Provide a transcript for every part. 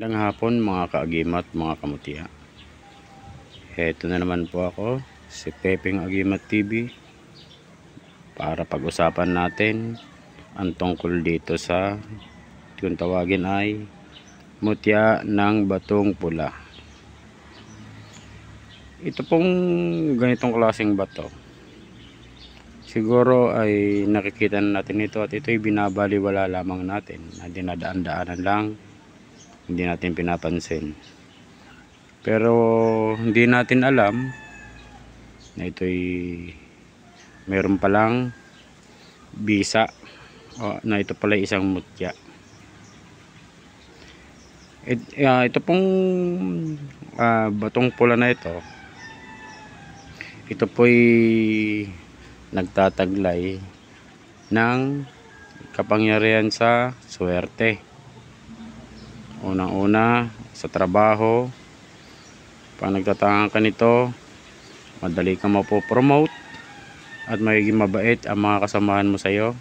Lang hapon mga kaagimat, mga kamutya. Heto na naman po ako, si Pepeng Agimat TV, para pag-usapan natin ang tungkol dito sa kung tawagin ay mutya ng batong pula. Ito pong ganitong klaseng bato, siguro ay nakikita na natin ito at ito'y binabaliwala lamang natin, na dinadaan-daanan lang, hindi natin pinapansin. Pero hindi natin alam na ito'y meron palang bisa, na ito pala isang mutya. Ito pong batong pula na ito po'y nagtataglay ng kapangyarihan sa swerte. Unang-una sa trabaho, pag nagtatangan ka nito, madali kang mapopromote at magiging mabait ang mga kasamahan mo sa iyo.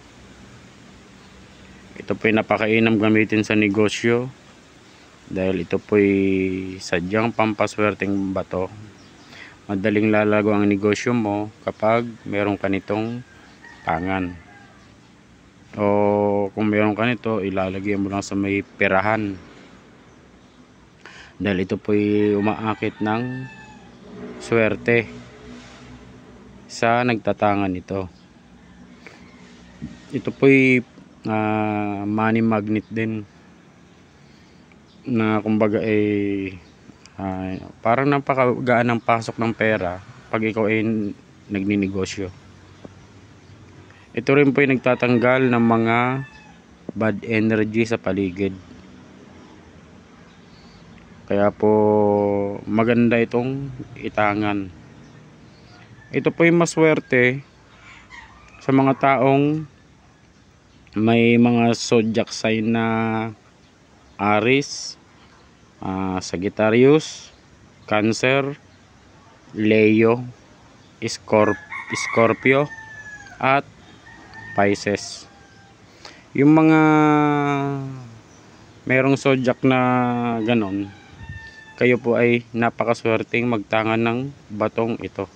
Ito po'y napakainam gamitin sa negosyo dahil ito po'y sadyang pampaswerteng bato. Madaling lalago ang negosyo mo kapag meron ka nitong tangan, o kung meron ka nito, ilalagay mo lang sa may perahan dahil ito po'y umaakit ng swerte sa nagtatangan nito. Ito po'y money magnet din, na kumbaga parang napakagaan ng pasok ng pera pag ikaw ay nagninegosyo. Ito rin po ay nagtatanggal ng mga bad energy sa paligid, kaya po maganda itong itangan. Ito po ay maswerte sa mga taong may mga zodiac sign na Aries, Sagittarius, Cancer, Leo, Scorpio at Pisces. Yung mga merong zodiac na ganon, kayo po ay napakaswerteng magtangan ng batong ito.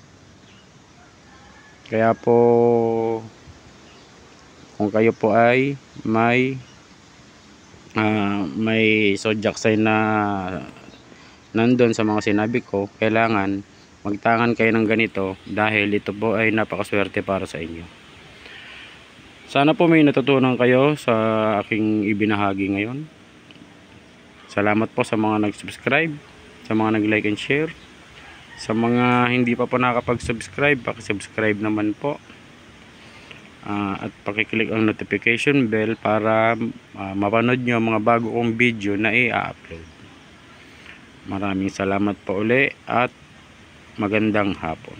Kaya po kung kayo po ay may zodiac sign na nandun sa mga sinabi ko, kailangan magtangan kayo ng ganito dahil ito po ay napakaswerte para sa inyo. Sana po may natutunan kayo sa aking ibinahagi ngayon. Salamat po sa mga nag-subscribe, sa mga nag-like and share. Sa mga hindi pa po nakapag-subscribe, paki-subscribe naman po. At pakiclick ang notification bell para mapanood nyo mga bago kong video na i-upload. Maraming salamat po uli at magandang hapon.